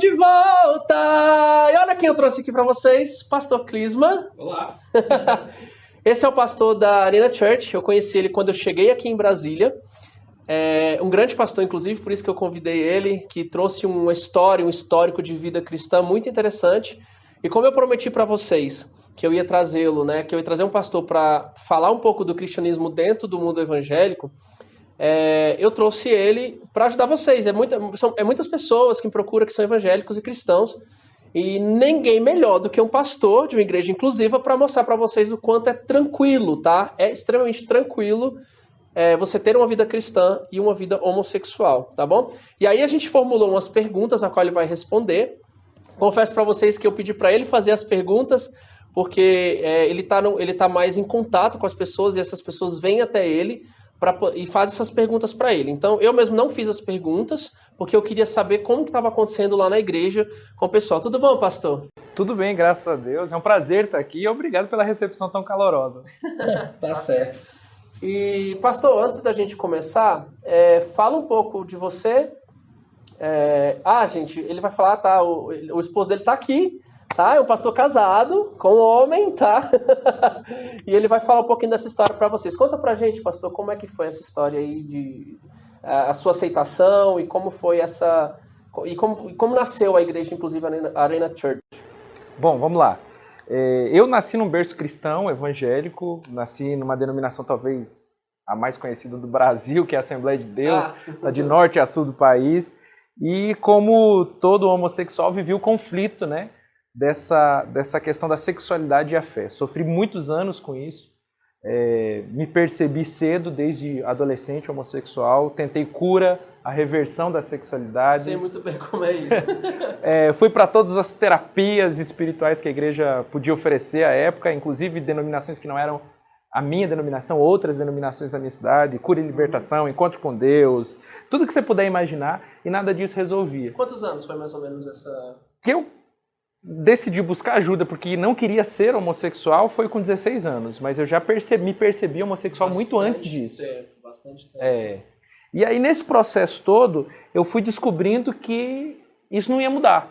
de volta! E olha quem eu trouxe aqui para vocês, Pastor Clisma. Olá! Esse é o pastor da Arena Church. Eu conheci ele quando eu cheguei aqui em Brasília. É um grande pastor, inclusive, por isso que eu convidei ele, que trouxe uma história, um histórico de vida cristã muito interessante. E como eu prometi para vocês que eu ia trazê-lo, né, que eu ia trazer um pastor para falar um pouco do cristianismo dentro do mundo evangélico, eu trouxe ele para ajudar vocês. Muitas pessoas que me procuram que são evangélicos e cristãos, e ninguém melhor do que um pastor de uma igreja inclusiva para mostrar para vocês o quanto é tranquilo, tá? É extremamente tranquilo você ter uma vida cristã e uma vida homossexual, tá bom? E aí a gente formulou umas perguntas a qual ele vai responder. Confesso para vocês que eu pedi para ele fazer as perguntas porque ele tá mais em contato com as pessoas e essas pessoas vêm até ele e faz essas perguntas para ele. Então, eu mesmo não fiz as perguntas, porque eu queria saber como que estava acontecendo lá na igreja com o pessoal. Tudo bom, pastor? Tudo bem, graças a Deus. É um prazer estar aqui e obrigado pela recepção tão calorosa. Tá certo. E, pastor, antes da gente começar, fala um pouco de você. Gente, ele vai falar, tá? O esposo dele tá aqui. Tá? É um pastor casado com um homem, tá? E ele vai falar um pouquinho dessa história para vocês. Conta pra gente, pastor, como é que foi essa história aí de a sua aceitação e como foi como nasceu a igreja, inclusive a Arena Church. Bom, vamos lá. Eu nasci num berço cristão, evangélico, nasci numa denominação talvez a mais conhecida do Brasil, que é a Assembleia de Deus, lá de norte a sul do país. E como todo homossexual, vivi o conflito, né? Dessa questão da sexualidade e a fé. Sofri muitos anos com isso, me percebi cedo, desde adolescente homossexual, tentei cura, a reversão da sexualidade. Sei muito bem como é isso. Fui para todas as terapias espirituais que a igreja podia oferecer à época, inclusive denominações que não eram a minha denominação, outras denominações da minha cidade, cura e libertação, encontro com Deus, tudo que você puder imaginar, e nada disso resolvia. Quantos anos foi mais ou menos essa... Que eu decidi buscar ajuda porque não queria ser homossexual foi com 16 anos, mas eu já me percebi homossexual muito antes disso. Bastante tempo. E aí nesse processo todo eu fui descobrindo que isso não ia mudar.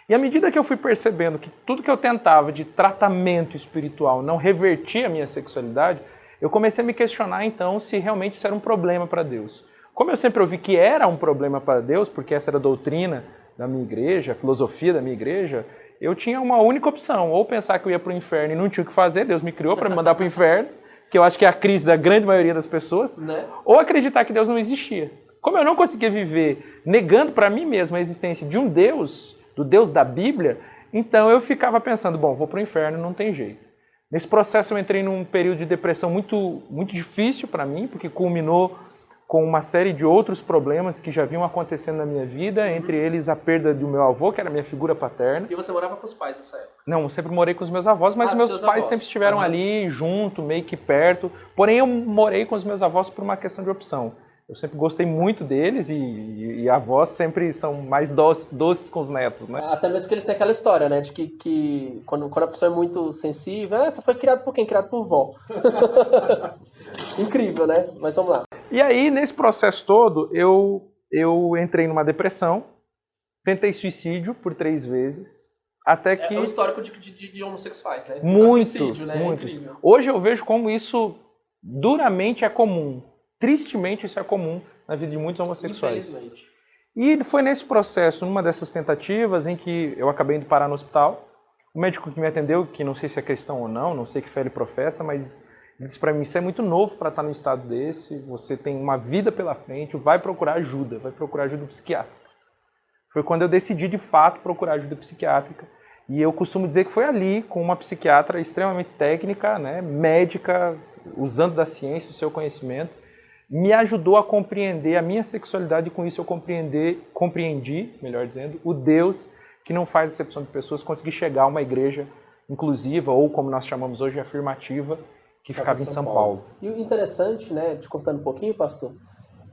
E à medida que eu fui percebendo que tudo que eu tentava de tratamento espiritual não revertia a minha sexualidade, eu comecei a me questionar então se realmente isso era um problema para Deus. Como eu sempre ouvi que era um problema para Deus, porque essa era a doutrina da minha igreja, a filosofia da minha igreja, eu tinha uma única opção, ou pensar que eu ia para o inferno e não tinha o que fazer, Deus me criou para me mandar para o inferno, que eu acho que é a crise da grande maioria das pessoas, né? Ou acreditar que Deus não existia. Como eu não conseguia viver negando para mim mesmo a existência de um Deus, do Deus da Bíblia, então eu ficava pensando, bom, vou para o inferno, não tem jeito. Nesse processo eu entrei num período de depressão muito, muito difícil para mim, porque culminou com uma série de outros problemas que já vinham acontecendo na minha vida, entre eles a perda do meu avô, que era minha figura paterna. E você morava com os pais nessa época? Não, eu sempre morei com os meus avós, mas os meus pais sempre estiveram ali, junto, meio que perto. Porém, eu morei com os meus avós por uma questão de opção. Eu sempre gostei muito deles e avós sempre são mais doces com os netos, né? Até mesmo porque eles têm aquela história, né? De que quando a pessoa é muito sensível, você foi criado por quem? Criado por vó. Incrível, né? Mas vamos lá. E aí, nesse processo todo, eu entrei numa depressão, tentei suicídio por 3 vezes, até que... É um histórico de homossexuais, né? Muitos, suicídio, né? muitos. Hoje eu vejo como isso duramente é comum. Tristemente isso é comum na vida de muitos homossexuais. Infelizmente. E foi nesse processo, numa dessas tentativas, em que eu acabei indo parar no hospital. O médico que me atendeu, que não sei se é cristão ou não sei que fé ele professa, mas ele disse para mim, isso é muito novo para estar num estado desse, você tem uma vida pela frente, vai procurar ajuda psiquiátrica. Foi quando eu decidi de fato procurar ajuda psiquiátrica. E eu costumo dizer que foi ali, com uma psiquiatra extremamente técnica, né, médica, usando da ciência, o seu conhecimento, me ajudou a compreender a minha sexualidade e com isso eu compreendi, melhor dizendo, o Deus que não faz acepção de pessoas, consegui chegar a uma igreja inclusiva, ou como nós chamamos hoje, afirmativa, que ficava em São Paulo. E o interessante, né, te cortando um pouquinho, pastor,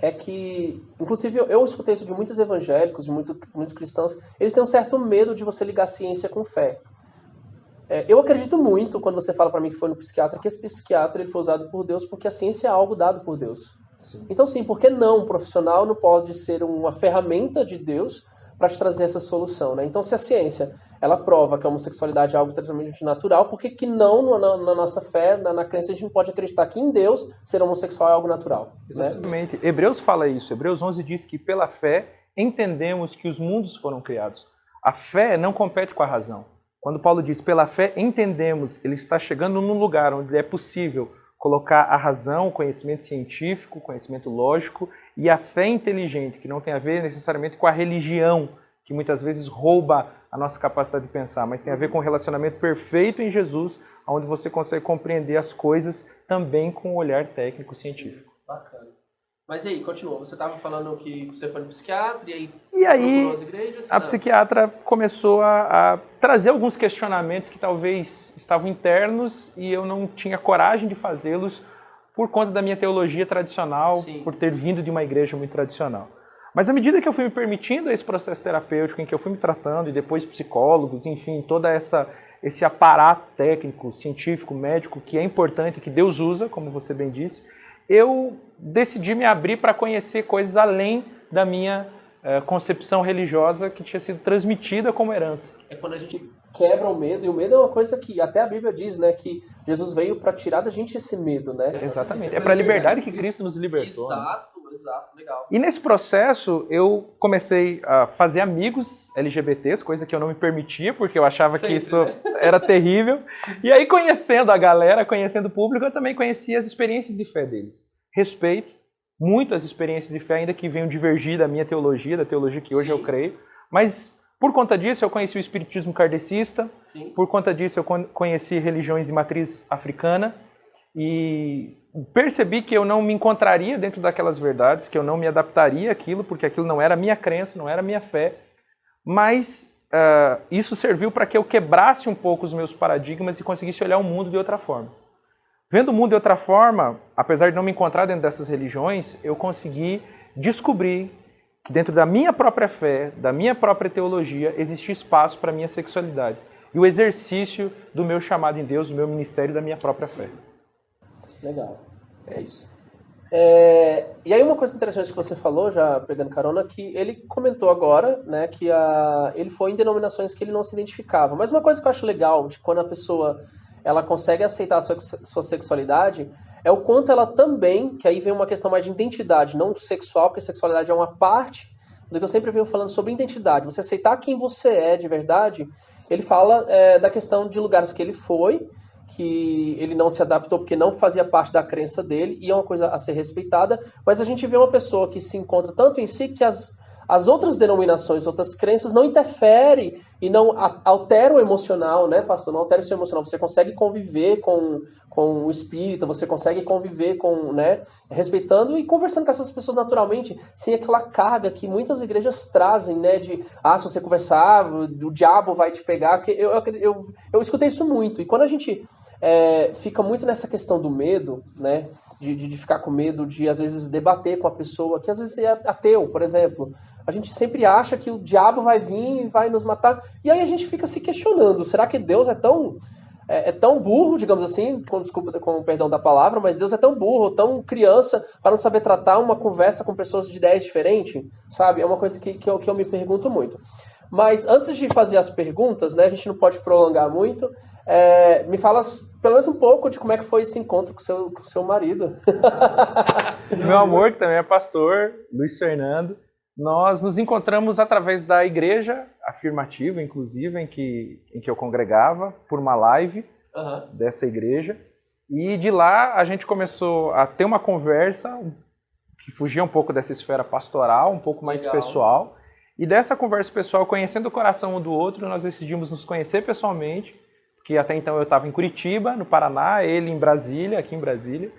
é que, inclusive, eu escutei isso de muitos evangélicos, de muitos cristãos, eles têm um certo medo de você ligar ciência com fé. Eu acredito muito, quando você fala para mim que foi no psiquiatra, que esse psiquiatra ele foi usado por Deus, porque a ciência é algo dado por Deus. Sim. Então, sim, por que não? Um profissional não pode ser uma ferramenta de Deus para te trazer essa solução, né? Então, se a ciência ela prova que a homossexualidade é algo totalmente natural, por que que não, na nossa fé, na crença, a gente não pode acreditar que em Deus ser homossexual é algo natural? Exatamente. Né? Hebreus fala isso. Hebreus 11 diz que pela fé entendemos que os mundos foram criados. A fé não compete com a razão. Quando Paulo diz pela fé entendemos, ele está chegando num lugar onde é possível colocar a razão, o conhecimento científico, o conhecimento lógico e a fé inteligente, que não tem a ver necessariamente com a religião, que muitas vezes rouba a nossa capacidade de pensar, mas tem a ver com o relacionamento perfeito em Jesus, onde você consegue compreender as coisas também com um olhar técnico científico. Sim, bacana. Mas aí, continua. Você estava falando que você foi no psiquiatra e aí as igrejas? A psiquiatra começou a trazer alguns questionamentos que talvez estavam internos e eu não tinha coragem de fazê-los por conta da minha teologia tradicional, Sim. por ter vindo de uma igreja muito tradicional. Mas à medida que eu fui me permitindo esse processo terapêutico, em que eu fui me tratando, e depois psicólogos, enfim, toda esse aparato técnico, científico, médico, que é importante, que Deus usa, como você bem disse, eu decidi me abrir para conhecer coisas além da minha concepção religiosa que tinha sido transmitida como herança. É quando a gente quebra o medo, e o medo é uma coisa que até a Bíblia diz, né, que Jesus veio para tirar da gente esse medo, né? Exatamente. É para a liberdade que Cristo nos libertou. Exato. Exato, legal. E nesse processo eu comecei a fazer amigos LGBTs, coisa que eu não me permitia, porque eu achava que isso era terrível. E aí, conhecendo a galera, conhecendo o público, eu também conhecia as experiências de fé deles. Respeito muito as experiências de fé, ainda que venham divergir da minha teologia, da teologia que hoje Sim. eu creio. Mas por conta disso eu conheci o espiritismo kardecista, Sim. por conta disso eu conheci religiões de matriz africana, e percebi que eu não me encontraria dentro daquelas verdades, que eu não me adaptaria àquilo, porque aquilo não era a minha crença, não era a minha fé, mas isso serviu para que eu quebrasse um pouco os meus paradigmas e conseguisse olhar o mundo de outra forma. Vendo o mundo de outra forma, apesar de não me encontrar dentro dessas religiões, eu consegui descobrir que dentro da minha própria fé, da minha própria teologia, existia espaço para a minha sexualidade e o exercício do meu chamado em Deus, do meu ministério, da minha própria fé. Legal, é isso. E aí uma coisa interessante que você falou, já pegando carona, que ele comentou agora, né, que ele foi em denominações que ele não se identificava. Mas uma coisa que eu acho legal, de quando a pessoa ela consegue aceitar a sua sexualidade, é o quanto ela também, que aí vem uma questão mais de identidade, não sexual, porque sexualidade é uma parte do que eu sempre venho falando sobre identidade. Você aceitar quem você é de verdade, ele fala da questão de lugares que ele foi, que ele não se adaptou porque não fazia parte da crença dele, e é uma coisa a ser respeitada, mas a gente vê uma pessoa que se encontra tanto em si que as outras denominações, outras crenças não interferem e não alteram o emocional, né, pastor? Não altera o seu emocional. Você consegue conviver com o espírita, você consegue conviver com, né, respeitando e conversando com essas pessoas naturalmente, sem aquela carga que muitas igrejas trazem, né, de, se você conversar, o diabo vai te pegar, porque eu escutei isso muito, e quando a gente fica muito nessa questão do medo, né, de ficar com medo de, às vezes, debater com a pessoa, que às vezes é ateu, por exemplo. A gente sempre acha que o diabo vai vir e vai nos matar, e aí a gente fica se questionando, será que Deus é tão burro, digamos assim, com o perdão da palavra, mas Deus é tão burro, tão criança, para não saber tratar uma conversa com pessoas de ideias diferentes, sabe? É uma coisa que eu me pergunto muito. Mas antes de fazer as perguntas, né, a gente não pode prolongar muito, me fala pelo menos um pouco de como é que foi esse encontro com o seu marido. Meu amor, que também é pastor, Luiz Fernando. Nós nos encontramos através da igreja afirmativa, inclusive, em que eu congregava, por uma live dessa igreja. E de lá a gente começou a ter uma conversa que fugia um pouco dessa esfera pastoral, um pouco mais pessoal. E dessa conversa pessoal, conhecendo o coração um do outro, nós decidimos nos conhecer pessoalmente, porque até então eu estava em Curitiba, no Paraná, ele em Brasília, aqui em Brasília.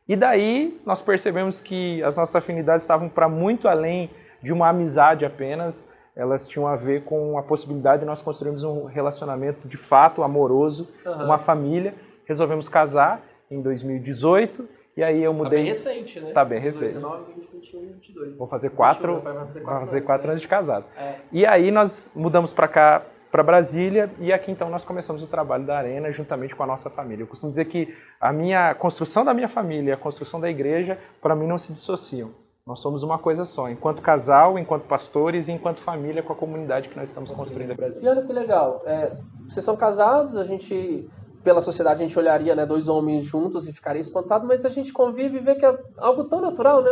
E daí nós percebemos que as nossas afinidades estavam para muito além de uma amizade apenas, elas tinham a ver com a possibilidade de nós construirmos um relacionamento de fato amoroso, uma família. Resolvemos casar em 2018, e aí eu mudei... Tá bem recente, né? Tá bem recente. 19, 20, 21, 22. Vou fazer 4 anos de casado. E aí nós mudamos para cá, para Brasília, e aqui então nós começamos o trabalho da Arena juntamente com a nossa família. Eu costumo dizer que a construção da minha família e a construção da igreja, para mim, não se dissociam. Nós somos uma coisa só, enquanto casal, enquanto pastores e enquanto família com a comunidade que nós estamos construindo aqui no Brasil. E olha que legal, vocês são casados, pela sociedade a gente olharia, né, dois homens juntos e ficaria espantado, mas a gente convive e vê que é algo tão natural, né?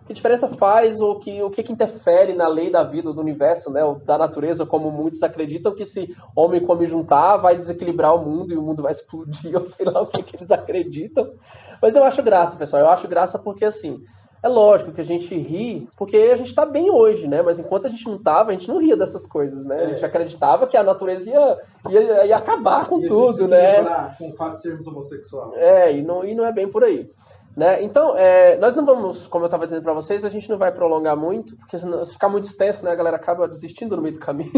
Que diferença faz, ou o que interfere na lei da vida, do universo, né, ou da natureza, como muitos acreditam que se homem e come juntar, vai desequilibrar o mundo e o mundo vai explodir, ou sei lá o que eles acreditam. Mas eu acho graça, pessoal, eu acho graça porque, assim, é lógico que a gente ri, porque a gente tá bem hoje, né, mas enquanto a gente não tava, a gente não ria dessas coisas, né, a gente acreditava que a natureza ia acabar com tudo, né. Com o fato de sermos homossexuais. E não é bem por aí. Né? Então, nós não vamos, como eu estava dizendo para vocês, a gente não vai prolongar muito, porque senão, se ficar muito extenso, né, a galera acaba desistindo no meio do caminho.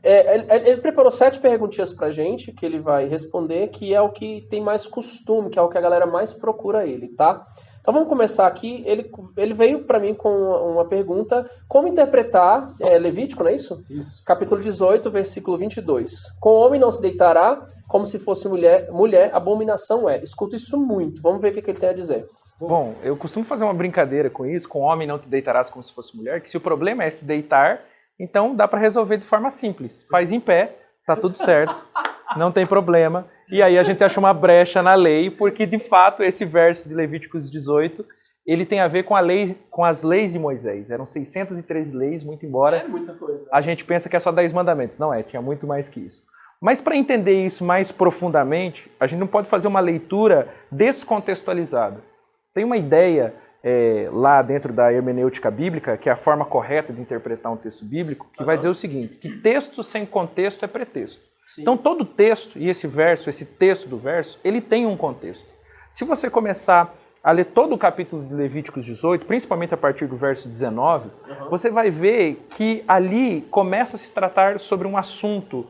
Ele preparou 7 perguntinhas para a gente, que ele vai responder, que é o que tem mais costume, que é o que a galera mais procura ele, tá? Então vamos começar aqui. Ele veio para mim com uma pergunta: como interpretar Levítico, não é isso? Isso. Capítulo 18, versículo 22. Com o homem não se deitará, como se fosse mulher, abominação é. Escuto isso muito. Vamos ver o que ele tem a dizer. Bom, eu costumo fazer uma brincadeira com isso, com homem não te deitarás como se fosse mulher, que se o problema é se deitar, então dá para resolver de forma simples. Faz em pé, tá tudo certo, não tem problema. E aí a gente acha uma brecha na lei, porque de fato esse verso de Levíticos 18, ele tem a ver com as leis de Moisés. Eram 613 leis, muito embora muita coisa. A gente pensa que é só 10 mandamentos. Não tinha muito mais que isso. Mas para entender isso mais profundamente, a gente não pode fazer uma leitura descontextualizada. Tem uma ideia lá dentro da hermenêutica bíblica, que é a forma correta de interpretar um texto bíblico, que vai dizer o seguinte, que texto sem contexto é pretexto. Sim. Então todo texto, e esse texto do verso, ele tem um contexto. Se você começar a ler todo o capítulo de Levíticos 18, principalmente a partir do verso 19, você vai ver que ali começa a se tratar sobre um assunto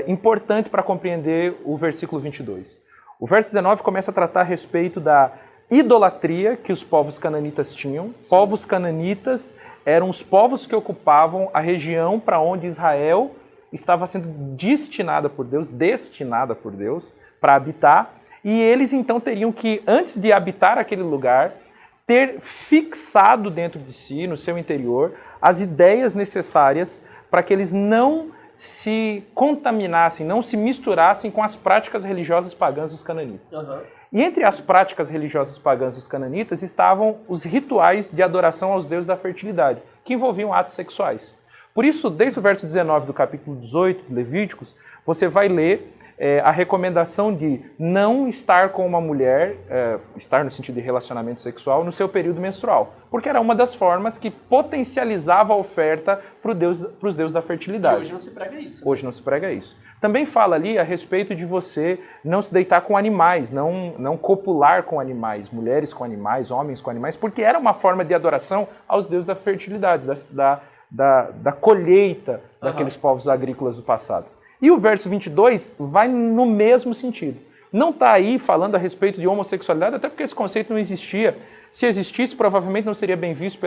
importante para compreender o versículo 22. O verso 19 começa a tratar a respeito da idolatria que os povos cananitas tinham. Sim. Povos cananitas eram os povos que ocupavam a região para onde Israel estava sendo destinada por Deus para habitar. E eles então teriam que, antes de habitar aquele lugar, ter fixado dentro de si, no seu interior, as ideias necessárias para que eles não se contaminassem, não se misturassem com as práticas religiosas pagãs dos cananitas. E entre as práticas religiosas pagãs dos cananitas estavam os rituais de adoração aos deuses da fertilidade, que envolviam atos sexuais. Por isso, desde o verso 19 do capítulo 18 de Levíticos, você vai ler a recomendação de não estar com uma mulher, estar no sentido de relacionamento sexual, no seu período menstrual, porque era uma das formas que potencializava a oferta para os deuses da fertilidade. E hoje não se prega isso. Hoje não se prega isso. Também fala ali a respeito de você não se deitar com animais, não copular com animais, mulheres com animais, homens com animais, porque era uma forma de adoração aos deuses da fertilidade, da colheita daqueles povos agrícolas do passado. E o verso 22 vai no mesmo sentido. Não está aí falando a respeito de homossexualidade, até porque esse conceito não existia. Se existisse, provavelmente não seria bem visto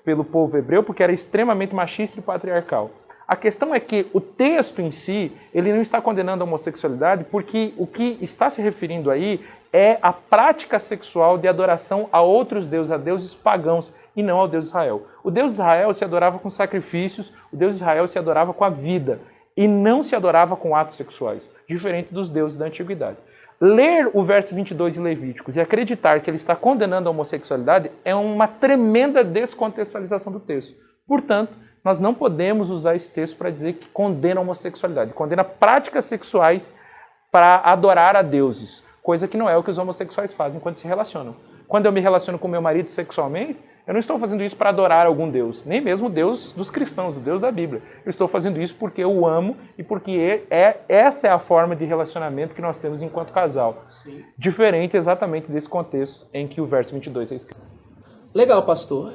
pelo povo hebreu, porque era extremamente machista e patriarcal. A questão é que o texto em si, ele não está condenando a homossexualidade, porque o que está se referindo aí é a prática sexual de adoração a outros deuses, a deuses pagãos, e não ao Deus de Israel. O Deus de Israel se adorava com sacrifícios, o Deus de Israel se adorava com a vida, e não se adorava com atos sexuais, diferente dos deuses da antiguidade. Ler o verso 22 de Levíticos e acreditar que ele está condenando a homossexualidade é uma tremenda descontextualização do texto. Portanto, nós não podemos usar esse texto para dizer que condena a homossexualidade, condena práticas sexuais para adorar a deuses, coisa que não é o que os homossexuais fazem quando se relacionam. Quando eu me relaciono com meu marido sexualmente, eu não estou fazendo isso para adorar algum Deus, nem mesmo o Deus dos cristãos, o Deus da Bíblia. Eu estou fazendo isso porque eu o amo e porque essa é a forma de relacionamento que nós temos enquanto casal. Sim. Diferente exatamente desse contexto em que o verso 22 é escrito. Legal, pastor.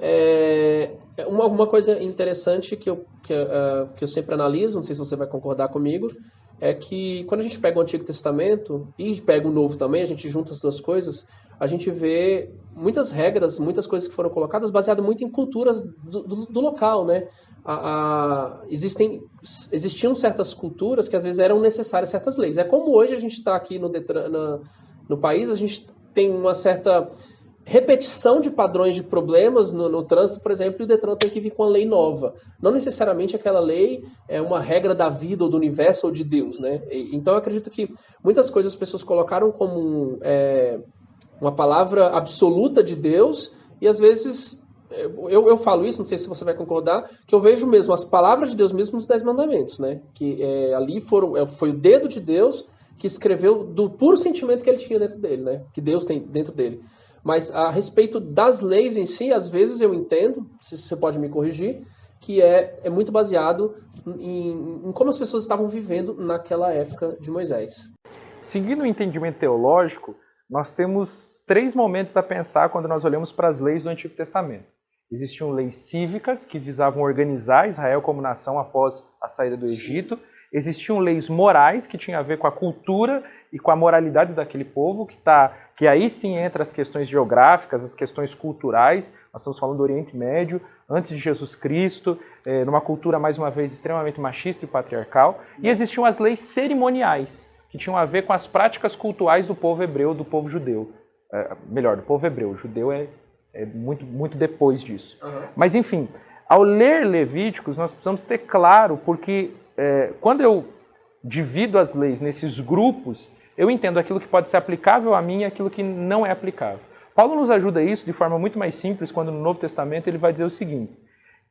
Uma coisa interessante que eu sempre analiso, não sei se você vai concordar comigo, é que quando a gente pega o Antigo Testamento e pega o Novo também, a gente junta as duas coisas, a gente vê muitas regras, muitas coisas que foram colocadas baseadas muito em culturas do local, né? Existiam certas culturas que às vezes eram necessárias certas leis. É como hoje a gente está aqui no país, a gente tem uma certa repetição de padrões de problemas no trânsito, por exemplo, e o Detran tem que vir com uma lei nova. Não necessariamente aquela lei é uma regra da vida ou do universo ou de Deus, né? Então eu acredito que muitas coisas as pessoas colocaram como uma palavra absoluta de Deus e às vezes eu falo isso, não sei se você vai concordar, que eu vejo mesmo as palavras de Deus mesmo nos 10 mandamentos, né? Que ali foi o dedo de Deus que escreveu do puro sentimento que ele tinha dentro dele, né? Que Deus tem dentro dele. Mas a respeito das leis em si, às vezes eu entendo, se você pode me corrigir, que é muito baseado em como as pessoas estavam vivendo naquela época de Moisés. Seguindo o entendimento teológico, nós temos 3 momentos a pensar quando nós olhamos para as leis do Antigo Testamento. Existiam leis cívicas que visavam organizar Israel como nação após a saída do Egito. Existiam leis morais que tinham a ver com a cultura e com a moralidade daquele povo, que aí sim entra as questões geográficas, as questões culturais. Nós estamos falando do Oriente Médio, antes de Jesus Cristo, numa cultura, mais uma vez, extremamente machista e patriarcal. E existiam as leis cerimoniais, que tinham a ver com as práticas culturais do povo hebreu, do povo judeu. Do povo hebreu. O judeu é muito, muito depois disso. Uhum. Mas, enfim, ao ler Levíticos, nós precisamos ter claro, porque quando eu divido as leis nesses grupos, eu entendo aquilo que pode ser aplicável a mim e aquilo que não é aplicável. Paulo nos ajuda isso de forma muito mais simples, quando no Novo Testamento ele vai dizer o seguinte,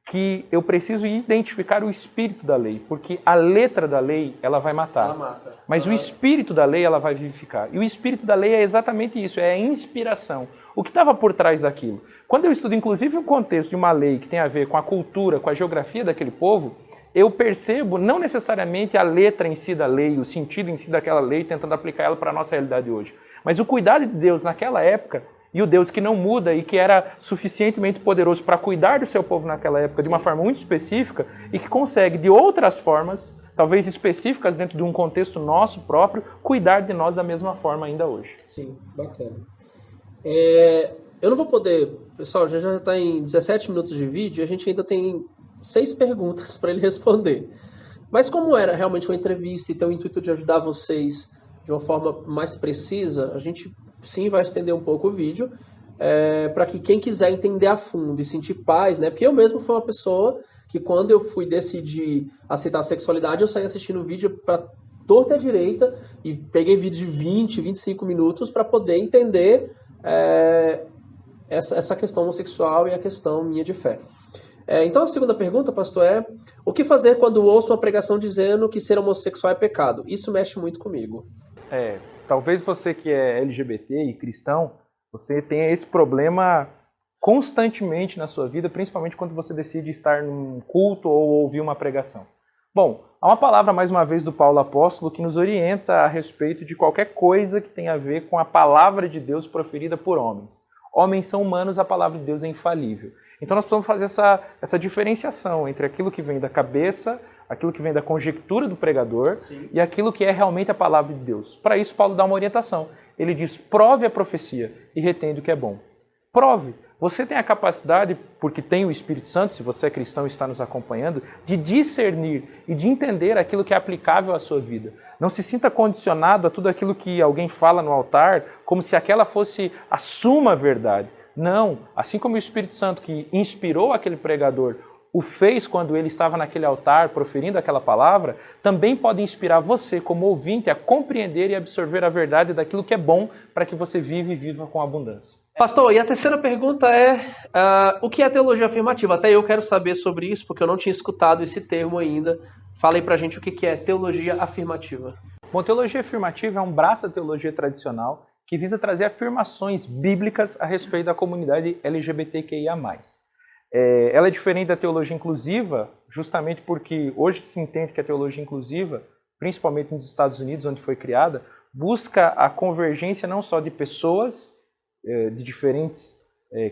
que eu preciso identificar o espírito da lei, porque a letra da lei, ela vai matar. Ela mata. Mas o espírito da lei, ela vai vivificar. E o espírito da lei é exatamente isso, é a inspiração. O que estava por trás daquilo? Quando eu estudo, inclusive, o contexto de uma lei que tem a ver com a cultura, com a geografia daquele povo, eu percebo não necessariamente a letra em si da lei, o sentido em si daquela lei, tentando aplicar ela para a nossa realidade hoje. Mas o cuidado de Deus naquela época, e o Deus que não muda e que era suficientemente poderoso para cuidar do seu povo naquela época de uma forma muito específica e que consegue, de outras formas, talvez específicas dentro de um contexto nosso próprio, cuidar de nós da mesma forma ainda hoje. Sim, bacana. Eu não vou poder... Pessoal, já está em 17 minutos de vídeo e a gente ainda tem 6 perguntas para ele responder. Mas como era realmente uma entrevista e tem o intuito de ajudar vocês de uma forma mais precisa, a gente sim vai estender um pouco o vídeo para que quem quiser entender a fundo e sentir paz, né? Porque eu mesmo fui uma pessoa que quando eu fui decidir aceitar a sexualidade, eu saí assistindo o vídeo para torta à direita e peguei vídeo de 20, 25 minutos para poder entender essa questão homossexual e a questão minha de fé. Então a segunda pergunta, pastor, o que fazer quando ouço uma pregação dizendo que ser homossexual é pecado? Isso mexe muito comigo. Talvez você que é LGBT e cristão, você tenha esse problema constantemente na sua vida, principalmente quando você decide estar num culto ou ouvir uma pregação. Bom, há uma palavra, mais uma vez, do Paulo Apóstolo que nos orienta a respeito de qualquer coisa que tenha a ver com a palavra de Deus proferida por homens. Homens são humanos, a palavra de Deus é infalível. Então nós precisamos fazer essa diferenciação entre aquilo que vem da cabeça, aquilo que vem da conjectura do pregador, sim, e aquilo que é realmente a palavra de Deus. Para isso, Paulo dá uma orientação. Ele diz, prove a profecia e retende o que é bom. Prove. Você tem a capacidade, porque tem o Espírito Santo, se você é cristão e está nos acompanhando, de discernir e de entender aquilo que é aplicável à sua vida. Não se sinta condicionado a tudo aquilo que alguém fala no altar, como se aquela fosse a suma verdade. Não, assim como o Espírito Santo que inspirou aquele pregador, o fez quando ele estava naquele altar proferindo aquela palavra, também pode inspirar você como ouvinte a compreender e absorver a verdade daquilo que é bom para que você viva com abundância. Pastor, e a terceira pergunta o que é teologia afirmativa? Até eu quero saber sobre isso, porque eu não tinha escutado esse termo ainda. Fala aí pra gente o que é teologia afirmativa. Bom, teologia afirmativa é um braço da teologia tradicional que visa trazer afirmações bíblicas a respeito da comunidade LGBTQIA+. Ela é diferente da teologia inclusiva, justamente porque hoje se entende que a teologia inclusiva, principalmente nos Estados Unidos, onde foi criada, busca a convergência não só de pessoas de diferentes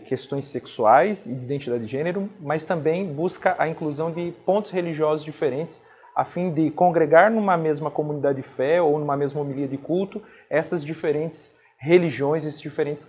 questões sexuais e de identidade de gênero, mas também busca a inclusão de pontos religiosos diferentes, a fim de congregar numa mesma comunidade de fé ou numa mesma homilia de culto essas diferentes religiões, esses diferentes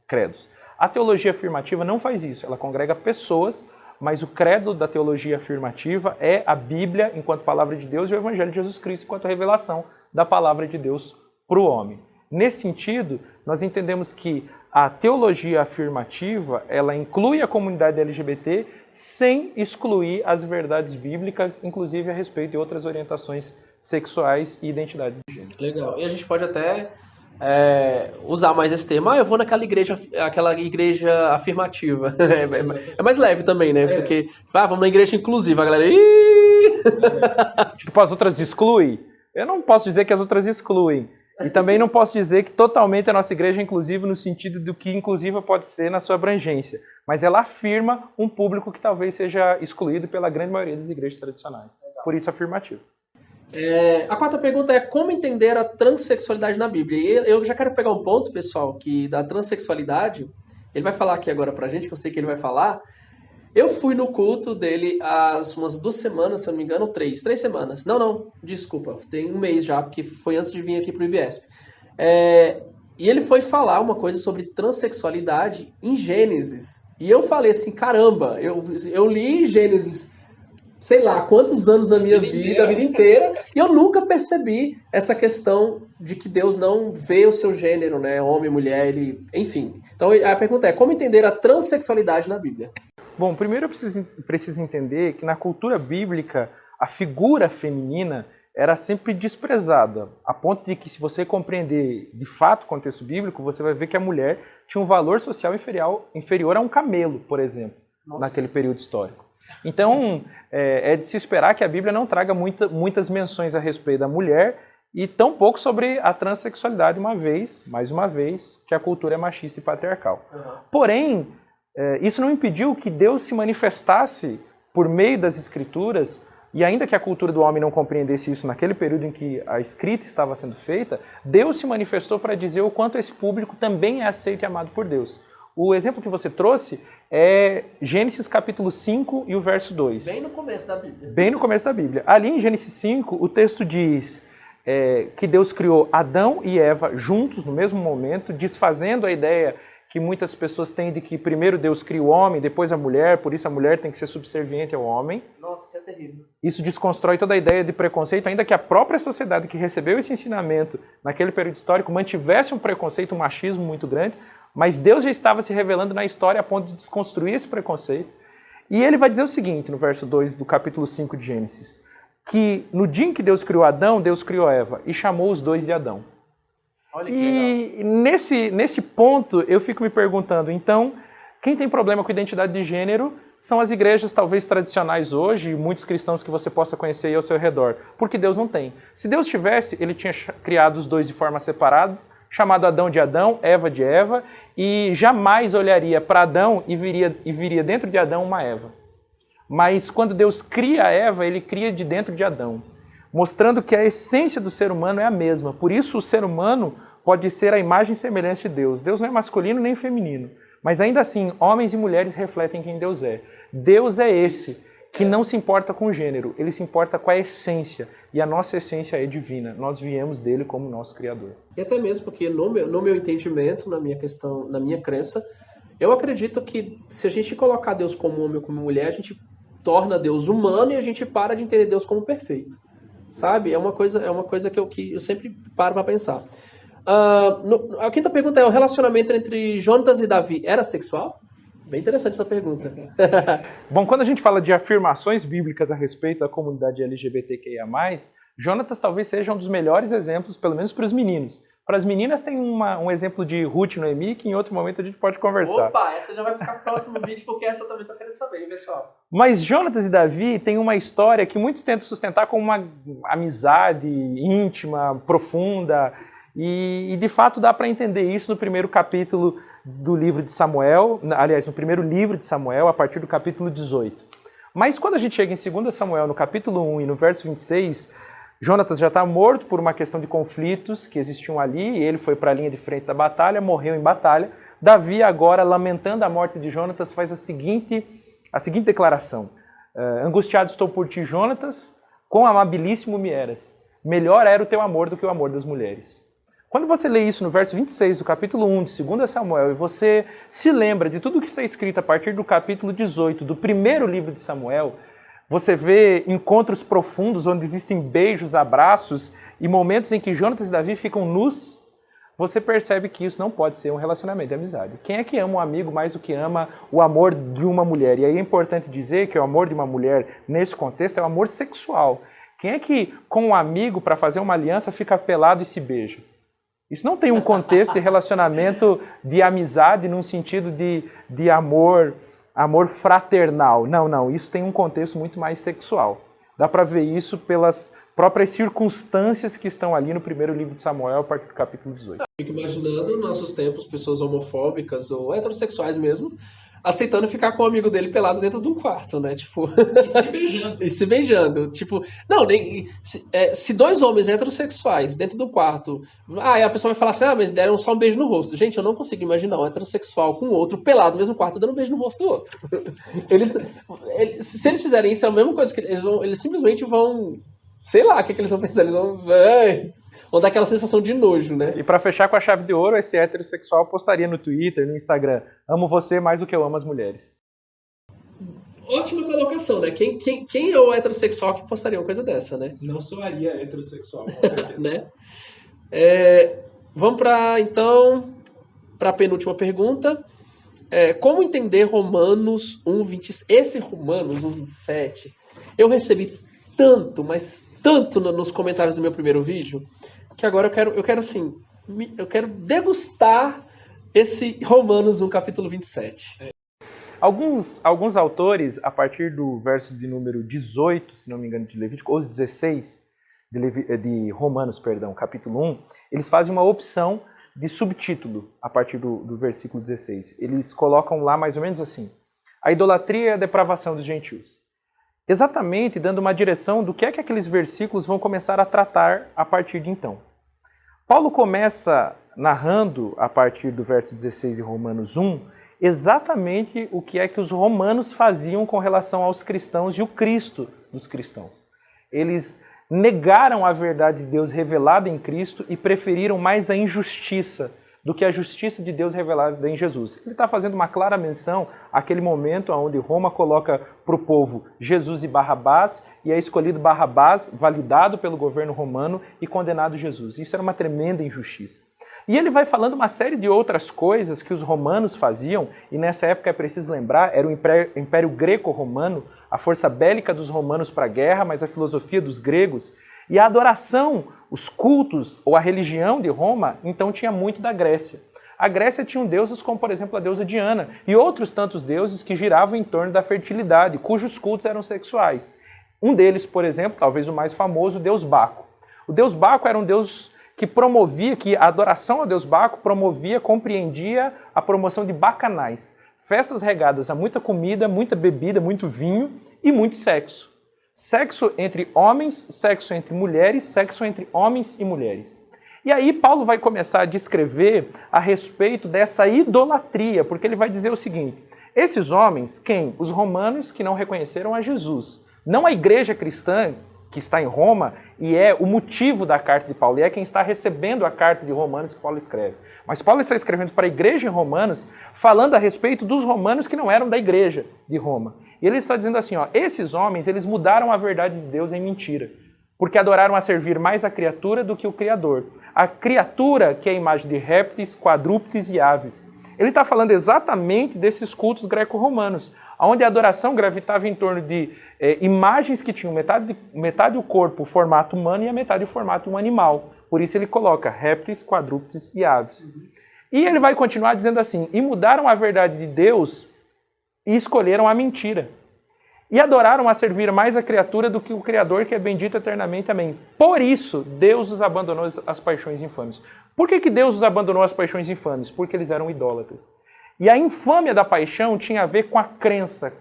credos. A teologia afirmativa não faz isso, ela congrega pessoas, mas o credo da teologia afirmativa é a Bíblia enquanto palavra de Deus e o Evangelho de Jesus Cristo enquanto revelação da palavra de Deus para o homem. Nesse sentido, nós entendemos que a teologia afirmativa, ela inclui a comunidade LGBT sem excluir as verdades bíblicas, inclusive a respeito de outras orientações sexuais e identidade de gênero. Legal. E a gente pode até usar mais esse termo. Eu vou naquela igreja afirmativa. É mais leve também, né? Porque, vamos na igreja inclusiva, a galera... Tipo, as outras excluem? Eu não posso dizer que as outras excluem. E também não posso dizer que totalmente a nossa igreja é inclusiva no sentido do que inclusiva pode ser na sua abrangência. Mas ela afirma um público que talvez seja excluído pela grande maioria das igrejas tradicionais. Legal. Por isso afirmativo. A quarta pergunta é como entender a transexualidade na Bíblia. E eu já quero pegar um ponto, pessoal, que da transexualidade, ele vai falar aqui agora pra gente, que eu sei que ele vai falar. Eu fui no culto dele há umas 2 semanas, se eu não me engano, 3 semanas. Não, desculpa, tem 1 mês já, porque foi antes de vir aqui pro IBESP. E ele foi falar uma coisa sobre transexualidade em Gênesis. E eu falei assim, caramba, eu li Gênesis, sei lá, quantos anos na minha vida, a vida inteira, e eu nunca percebi essa questão de que Deus não vê o seu gênero, né, homem, mulher, enfim. Então a pergunta é, como entender a transexualidade na Bíblia? Bom, primeiro eu preciso entender que na cultura bíblica a figura feminina era sempre desprezada, a ponto de que se você compreender de fato o contexto bíblico, você vai ver que a mulher tinha um valor social inferior a um camelo, por exemplo, naquele período histórico. Então, é de se esperar que a Bíblia não traga muitas menções a respeito da mulher e tão pouco sobre a transexualidade, mais uma vez, que a cultura é machista e patriarcal. Uhum. Porém, isso não impediu que Deus se manifestasse por meio das Escrituras, e ainda que a cultura do homem não compreendesse isso naquele período em que a escrita estava sendo feita, Deus se manifestou para dizer o quanto esse público também é aceito e amado por Deus. O exemplo que você trouxe é Gênesis capítulo 5 e o verso 2. Bem no começo da Bíblia. Bem no começo da Bíblia. Ali em Gênesis 5, o texto diz que Deus criou Adão e Eva juntos no mesmo momento, desfazendo a ideia que muitas pessoas têm de que primeiro Deus cria o homem, depois a mulher, por isso a mulher tem que ser subserviente ao homem. Nossa, isso é terrível. Isso desconstrói toda a ideia de preconceito, ainda que a própria sociedade que recebeu esse ensinamento naquele período histórico mantivesse um preconceito, um machismo muito grande, mas Deus já estava se revelando na história a ponto de desconstruir esse preconceito. E ele vai dizer o seguinte, no verso 2 do capítulo 5 de Gênesis, que no dia em que Deus criou Adão, Deus criou Eva e chamou os dois de Adão. Olha que e nesse ponto eu fico me perguntando, então, quem tem problema com identidade de gênero são as igrejas talvez tradicionais hoje, e muitos cristãos que você possa conhecer aí ao seu redor, porque Deus não tem. Se Deus tivesse, ele tinha criado os dois de forma separada, chamado Adão de Adão, Eva de Eva, e jamais olharia para Adão e viria dentro de Adão uma Eva. Mas quando Deus cria a Eva, ele cria de dentro de Adão, mostrando que a essência do ser humano é a mesma. Por isso o ser humano pode ser a imagem e semelhança de Deus. Deus não é masculino nem feminino, mas ainda assim, homens e mulheres refletem quem Deus é. Deus é esse que não se importa com o gênero, ele se importa com a essência, e a nossa essência é divina. Nós viemos dele como nosso Criador. E até mesmo porque no meu entendimento, na minha crença, eu acredito que se a gente colocar Deus como homem ou como mulher, a gente torna Deus humano e a gente para de entender Deus como perfeito. Sabe? É uma coisa que eu sempre paro para pensar. A quinta pergunta é: o relacionamento entre Jonatas e Davi era sexual? Bem interessante essa pergunta. Bom, quando a gente fala de afirmações bíblicas a respeito da comunidade LGBTQIA+, Jonatas talvez seja um dos melhores exemplos, pelo menos para os meninos. Para as meninas tem um exemplo de Ruth e Noemi, que em outro momento a gente pode conversar. Opa, essa já vai ficar pro próximo vídeo, porque essa eu também tô querendo saber, hein, pessoal? Mas Jonatas e Davi têm uma história que muitos tentam sustentar como uma amizade íntima, profunda, e de fato dá para entender isso no primeiro capítulo do livro de Samuel, aliás, no primeiro livro de Samuel, a partir do capítulo 18. Mas quando a gente chega em 2 Samuel, no capítulo 1 e no verso 26, Jonatas já está morto por uma questão de conflitos que existiam ali, e ele foi para a linha de frente da batalha, morreu em batalha. Davi, agora, lamentando a morte de Jonatas, faz a seguinte declaração: angustiado estou por ti, Jonatas, quão amabilíssimo me eras. Melhor era o teu amor do que o amor das mulheres. Quando você lê isso no verso 26 do capítulo 1 de 2 Samuel, e você se lembra de tudo que está escrito a partir do capítulo 18 do primeiro livro de Samuel, você vê encontros profundos onde existem beijos, abraços e momentos em que Jonatas e Davi ficam nus. você percebe que isso não pode ser um relacionamento de amizade. Quem é que ama um amigo mais do que ama o amor de uma mulher? E aí é importante dizer que o amor de uma mulher, nesse contexto, é o amor sexual. Quem é que, com um amigo, para fazer uma aliança, fica pelado e se beija? Isso não tem um contexto de relacionamento de amizade num sentido de amor fraternal. Não. Isso tem um contexto muito mais sexual. Dá para ver isso pelas próprias circunstâncias que estão ali no primeiro livro de Samuel, a partir do capítulo 18. Fico imaginando, nos nossos tempos, pessoas homofóbicas ou heterossexuais mesmo, aceitando ficar com o amigo dele pelado dentro de um quarto, né? Tipo... E se beijando. E se beijando. Tipo, não, nem... Se dois homens heterossexuais dentro do quarto... Aí a pessoa vai falar assim, mas deram só um beijo no rosto. Gente, eu não consigo imaginar um heterossexual com o outro pelado no mesmo quarto dando um beijo no rosto do outro. Se eles fizerem isso, é a mesma coisa que eles simplesmente vão... Sei lá o que eles vão pensar. Eles vão dar aquela sensação de nojo, né? E para fechar com a chave de ouro, esse heterossexual postaria no Twitter, no Instagram: amo você mais do que eu amo as mulheres. Ótima colocação, né? Quem é o heterossexual que postaria uma coisa dessa, né? Não soaria heterossexual, com certeza. Né? Vamos então, para a penúltima pergunta. Como entender Romanos 1:27? Esse Romanos 1:27, eu recebi tanto, mas tanto nos comentários do meu primeiro vídeo, que agora eu quero degustar esse Romanos 1, capítulo 27. Alguns autores, a partir do verso de número 18, se não me engano, de Levítico, ou 16, de Romanos, perdão, capítulo 1, eles fazem uma opção de subtítulo a partir do versículo 16. Eles colocam lá mais ou menos assim: a idolatria e a depravação dos gentios. Exatamente dando uma direção do que é que aqueles versículos vão começar a tratar a partir de então. Paulo começa narrando, a partir do verso 16 de Romanos 1, exatamente o que é que os romanos faziam com relação aos cristãos e o Cristo dos cristãos. Eles negaram a verdade de Deus revelada em Cristo e preferiram mais a injustiça do que a justiça de Deus revelada em Jesus. Ele está fazendo uma clara menção àquele momento onde Roma coloca para o povo Jesus e Barrabás, e é escolhido Barrabás, validado pelo governo romano, e condenado Jesus. Isso era uma tremenda injustiça. E ele vai falando uma série de outras coisas que os romanos faziam, e nessa época é preciso lembrar, era o Império Greco-Romano, a força bélica dos romanos para a guerra, mas a filosofia dos gregos. E a adoração, os cultos ou a religião de Roma, então tinha muito da Grécia. A Grécia tinha deuses como, por exemplo, a deusa Diana e outros tantos deuses que giravam em torno da fertilidade, cujos cultos eram sexuais. Um deles, por exemplo, talvez o mais famoso, o deus Baco. O deus Baco era um deus que a adoração ao deus Baco compreendia a promoção de bacanais, festas regadas a muita comida, muita bebida, muito vinho e muito sexo. Sexo entre homens, sexo entre mulheres, sexo entre homens e mulheres. E aí Paulo vai começar a descrever a respeito dessa idolatria, porque ele vai dizer o seguinte: esses homens, quem? Os romanos que não reconheceram a Jesus. Não a igreja cristã que está em Roma e é o motivo da carta de Paulo, e é quem está recebendo a carta de Romanos que Paulo escreve. Mas Paulo está escrevendo para a igreja em Romanos, falando a respeito dos romanos que não eram da igreja de Roma. E ele está dizendo assim, esses homens, eles mudaram a verdade de Deus em mentira, porque adoraram a servir mais a criatura do que o Criador. A criatura que é a imagem de répteis, quadrúpedes e aves. Ele está falando exatamente desses cultos greco-romanos, onde a adoração gravitava em torno de imagens que tinham metade do corpo o formato humano e a metade o formato de um animal. Por isso ele coloca répteis, quadrúpedes e aves. E ele vai continuar dizendo assim: e mudaram a verdade de Deus e escolheram a mentira. E adoraram a servir mais a criatura do que o Criador, que é bendito eternamente. Amém. Por isso, Deus os abandonou as paixões infames. Por que Deus os abandonou as paixões infames? Porque eles eram idólatras. E a infâmia da paixão tinha a ver com a crença,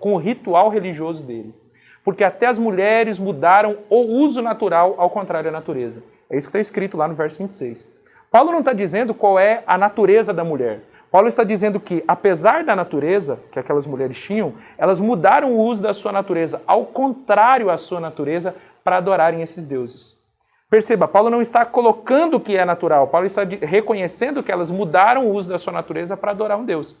com o ritual religioso deles. Porque até as mulheres mudaram o uso natural ao contrário da natureza. É isso que está escrito lá no verso 26. Paulo não está dizendo qual é a natureza da mulher. Paulo está dizendo que, apesar da natureza que aquelas mulheres tinham, elas mudaram o uso da sua natureza, ao contrário à sua natureza, para adorarem esses deuses. Perceba, Paulo não está colocando o que é natural, Paulo está reconhecendo que elas mudaram o uso da sua natureza para adorar um Deus.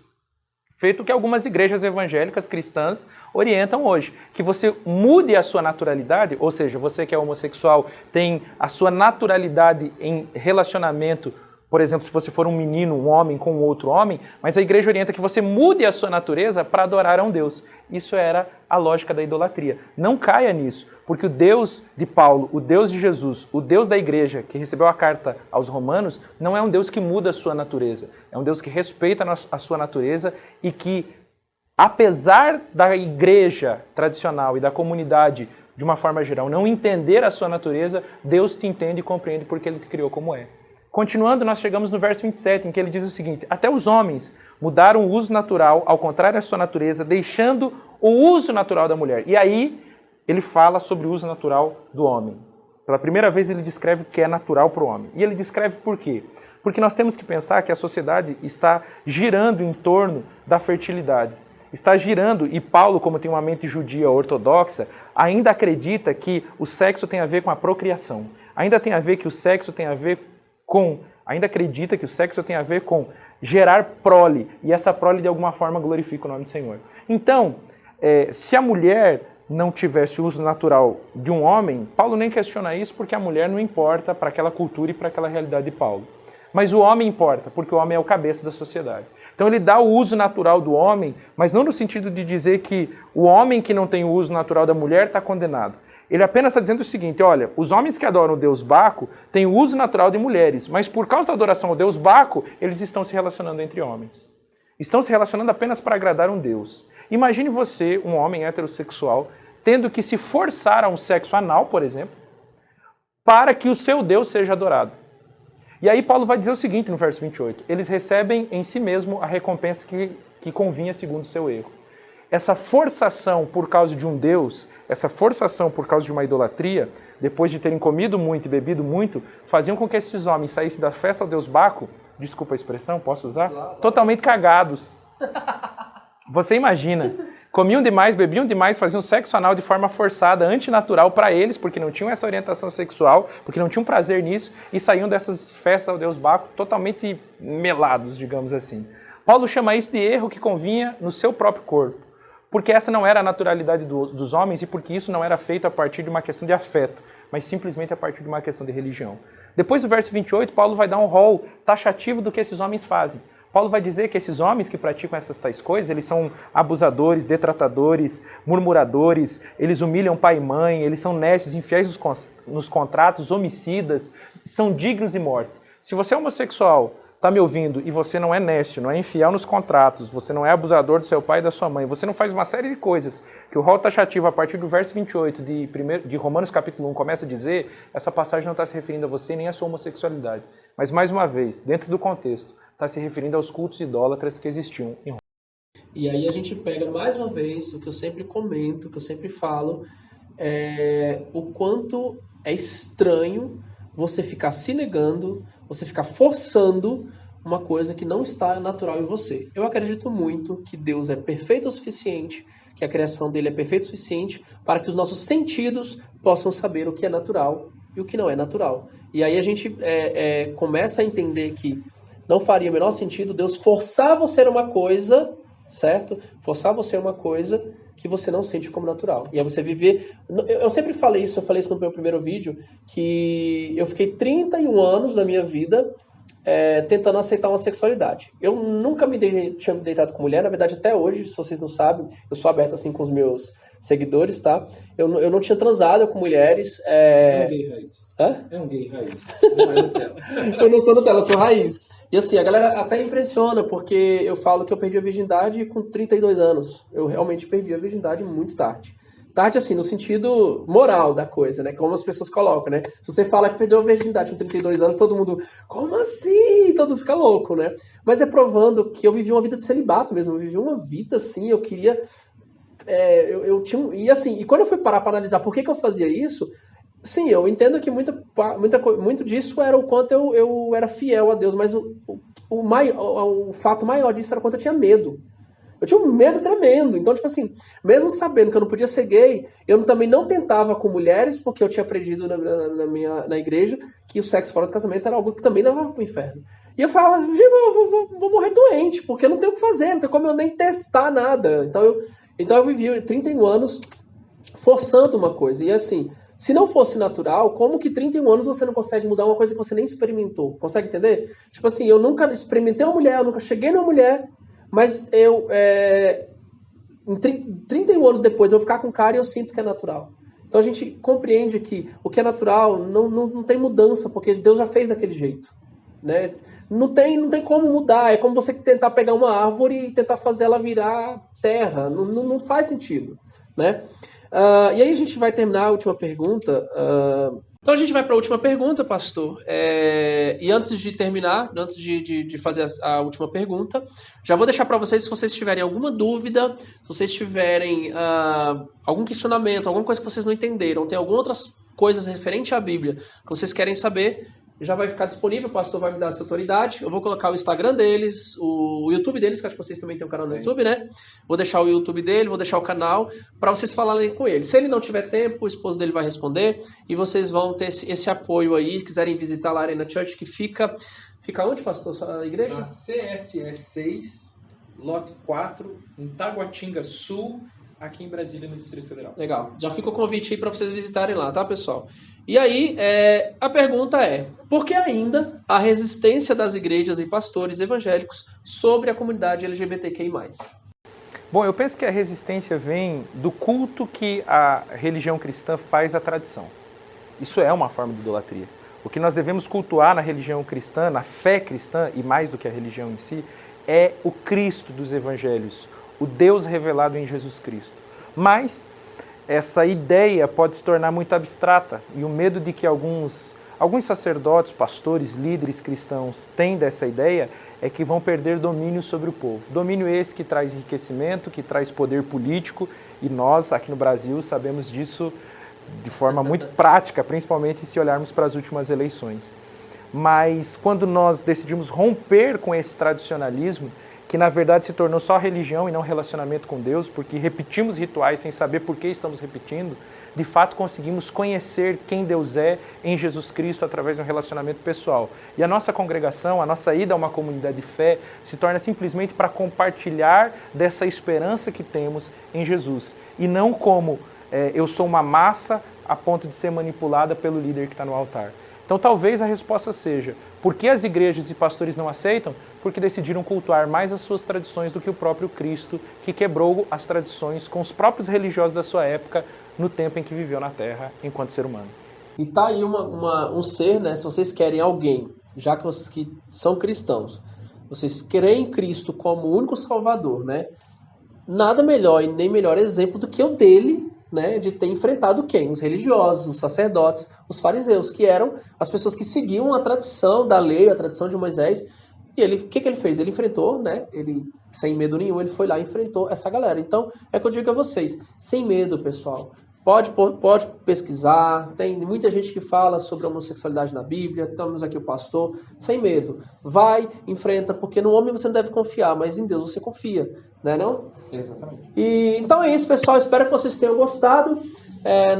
Feito que algumas igrejas evangélicas cristãs orientam hoje, que você mude a sua naturalidade, ou seja, você que é homossexual tem a sua naturalidade em relacionamento por exemplo, se você for um menino, um homem com outro homem, mas a igreja orienta que você mude a sua natureza para adorar a um Deus. Isso era a lógica da idolatria. Não caia nisso, porque o Deus de Paulo, o Deus de Jesus, o Deus da igreja, que recebeu a carta aos romanos, não é um Deus que muda a sua natureza. É um Deus que respeita a sua natureza e que, apesar da igreja tradicional e da comunidade, de uma forma geral, não entender a sua natureza, Deus te entende e compreende porque Ele te criou como é. Continuando, nós chegamos no verso 27, em que ele diz o seguinte: até os homens mudaram o uso natural, ao contrário da sua natureza, deixando o uso natural da mulher. E aí, ele fala sobre o uso natural do homem. Pela primeira vez, ele descreve o que é natural para o homem. E ele descreve por quê? Porque nós temos que pensar que a sociedade está girando em torno da fertilidade. Está girando, e Paulo, como tem uma mente judia ortodoxa, ainda acredita que o sexo tem a ver com a procriação. Ainda acredita que o sexo tem a ver com gerar prole, e essa prole de alguma forma glorifica o nome do Senhor. Então, se a mulher não tivesse o uso natural de um homem, Paulo nem questiona isso, porque a mulher não importa para aquela cultura e para aquela realidade de Paulo. Mas o homem importa, porque o homem é o cabeça da sociedade. Então ele dá o uso natural do homem, mas não no sentido de dizer que o homem que não tem o uso natural da mulher está condenado. Ele apenas está dizendo o seguinte: olha, os homens que adoram o deus Baco têm o uso natural de mulheres, mas por causa da adoração ao deus Baco, eles estão se relacionando entre homens. Estão se relacionando apenas para agradar um deus. Imagine você, um homem heterossexual, tendo que se forçar a um sexo anal, por exemplo, para que o seu deus seja adorado. E aí Paulo vai dizer o seguinte no verso 28, eles recebem em si mesmo a recompensa que convinha segundo o seu erro. Essa forçação por causa de um Deus, essa forçação por causa de uma idolatria, depois de terem comido muito e bebido muito, faziam com que esses homens saíssem da festa ao deus Baco, desculpa a expressão, posso usar? Totalmente cagados. Você imagina, comiam demais, bebiam demais, faziam sexo anal de forma forçada, antinatural para eles, porque não tinham essa orientação sexual, porque não tinham prazer nisso, e saíam dessas festas ao deus Baco totalmente melados, digamos assim. Paulo chama isso de erro que convinha no seu próprio corpo. Porque essa não era a naturalidade dos homens e porque isso não era feito a partir de uma questão de afeto, mas simplesmente a partir de uma questão de religião. Depois do verso 28, Paulo vai dar um rol taxativo do que esses homens fazem. Paulo vai dizer que esses homens que praticam essas tais coisas, eles são abusadores, detratadores, murmuradores, eles humilham pai e mãe, eles são necios, infiéis nos contratos, homicidas, são dignos de morte. Se você é homossexual, está me ouvindo, e você não é nécio, não é infiel nos contratos, você não é abusador do seu pai e da sua mãe, você não faz uma série de coisas que o rol taxativo, a partir do verso 28 de Romanos capítulo 1, começa a dizer, essa passagem não está se referindo a você nem à sua homossexualidade. Mas, mais uma vez, dentro do contexto, está se referindo aos cultos idólatras que existiam em Roma. E aí a gente pega, mais uma vez, o que eu sempre comento, o que eu sempre falo, o quanto é estranho você ficar se negando, você ficar forçando uma coisa que não está natural em você. Eu acredito muito que Deus é perfeito o suficiente, que a criação dele é perfeita o suficiente para que os nossos sentidos possam saber o que é natural e o que não é natural. E aí a gente começa a entender que não faria o menor sentido Deus forçar você a uma coisa, certo? Forçar você a uma coisa que você não sente como natural. E aí você viver... Eu sempre falei isso, eu falei isso no meu primeiro vídeo, que eu fiquei 31 anos da minha vida tentando aceitar uma sexualidade. Eu nunca tinha me deitado com mulher, na verdade até hoje, se vocês não sabem, eu sou aberto assim com os meus seguidores, tá? Eu não tinha transado com mulheres. É um gay raiz. Hã? É um gay raiz. Não é Nutella. Eu não sou Nutella, eu sou raiz. E assim, a galera até impressiona, porque eu falo que eu perdi a virgindade com 32 anos. Eu realmente perdi a virgindade muito tarde. Tarde, assim, no sentido moral da coisa, né? Como as pessoas colocam, né? Se você fala que perdeu a virgindade com 32 anos, todo mundo, como assim? Todo mundo fica louco, né? Mas é provando que eu vivi uma vida de celibato mesmo. Eu vivi uma vida, assim, eu queria... eu tinha... E assim, e quando eu fui parar para analisar por que eu fazia isso... Sim, eu entendo que muito disso era o quanto eu era fiel a Deus, mas o fato maior disso era o quanto eu tinha medo. Eu tinha um medo tremendo. Então, tipo assim, mesmo sabendo que eu não podia ser gay, eu também não tentava com mulheres, porque eu tinha aprendido na igreja que o sexo fora do casamento era algo que também levava pro inferno. E eu falava, vou morrer doente, porque eu não tenho o que fazer, não tem como eu nem testar nada. Então eu vivi 31 anos forçando uma coisa. E assim... Se não fosse natural, como que 31 anos você não consegue mudar uma coisa que você nem experimentou? Consegue entender? Tipo assim, eu nunca experimentei uma mulher, eu nunca cheguei numa mulher, mas em 31 anos depois eu ficar com o cara e eu sinto que é natural. Então a gente compreende que o que é natural não tem mudança, porque Deus já fez daquele jeito, né? Não tem como mudar, é como você tentar pegar uma árvore e tentar fazer ela virar terra, não faz sentido, né? E aí a gente vai terminar a última pergunta. Então a gente vai para a última pergunta, pastor. E antes de terminar, antes de fazer a última pergunta, já vou deixar para vocês, se vocês tiverem alguma dúvida, se vocês tiverem algum questionamento, alguma coisa que vocês não entenderam, tem algumas outras coisas referentes à Bíblia que vocês querem saber, já vai ficar disponível, o pastor vai me dar essa autoridade. Eu vou colocar o Instagram deles, o YouTube deles, que acho que vocês também têm um canal no YouTube, né? Vou deixar o YouTube dele, vou deixar o canal, para vocês falarem com ele. Se ele não tiver tempo, o esposo dele vai responder, e vocês vão ter esse apoio aí, quiserem visitar lá a Arena Church, que fica onde, pastor, a igreja? Na CSS 6, lote 4, em Taguatinga Sul, aqui em Brasília, no Distrito Federal. Legal. Já fica o convite aí para vocês visitarem lá, tá, pessoal? E aí, a pergunta é, por que ainda a resistência das igrejas e pastores evangélicos sobre a comunidade LGBTQI+. Bom, eu penso que a resistência vem do culto que a religião cristã faz à tradição. Isso é uma forma de idolatria. O que nós devemos cultuar na religião cristã, na fé cristã, e mais do que a religião em si, é o Cristo dos evangelhos, o Deus revelado em Jesus Cristo. Mas essa ideia pode se tornar muito abstrata, e o medo de que alguns sacerdotes, pastores, líderes cristãos têm dessa ideia é que vão perder domínio sobre o povo. Domínio esse que traz enriquecimento, que traz poder político, e nós, aqui no Brasil, sabemos disso de forma muito prática, principalmente se olharmos para as últimas eleições. Mas quando nós decidimos romper com esse tradicionalismo, que na verdade se tornou só religião e não relacionamento com Deus, porque repetimos rituais sem saber por que estamos repetindo, de fato conseguimos conhecer quem Deus é em Jesus Cristo através de um relacionamento pessoal. E a nossa congregação, a nossa ida a uma comunidade de fé, se torna simplesmente para compartilhar dessa esperança que temos em Jesus. E não como eu sou uma massa a ponto de ser manipulada pelo líder que está no altar. Então talvez a resposta seja, por que as igrejas e pastores não aceitam? Porque decidiram cultuar mais as suas tradições do que o próprio Cristo, que quebrou as tradições com os próprios religiosos da sua época, no tempo em que viveu na Terra, enquanto ser humano. E tá aí um ser, né? Se vocês querem alguém, já que vocês que são cristãos, vocês creem em Cristo como o único Salvador, né? Nada melhor e nem melhor exemplo do que o dele, né? De ter enfrentado quem? Os religiosos, os sacerdotes, os fariseus, que eram as pessoas que seguiam a tradição da lei, a tradição de Moisés. E ele, o que ele fez? Ele enfrentou, né? Ele, sem medo nenhum, ele foi lá e enfrentou essa galera. Então, é o que eu digo a vocês, sem medo, pessoal. Pode pesquisar, tem muita gente que fala sobre a homossexualidade na Bíblia, estamos aqui o pastor, sem medo. Vai, enfrenta, porque no homem você não deve confiar, mas em Deus você confia, né não? Exatamente. Então é isso, pessoal, espero que vocês tenham gostado.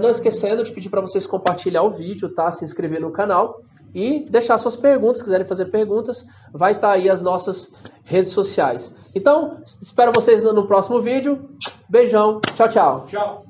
Não esquecendo de pedir para vocês compartilhar o vídeo, tá? Se inscrever no canal e deixar suas perguntas, se quiserem fazer perguntas, vai estar aí as nossas redes sociais. Então, espero vocês no próximo vídeo. Beijão, tchau, tchau. Tchau.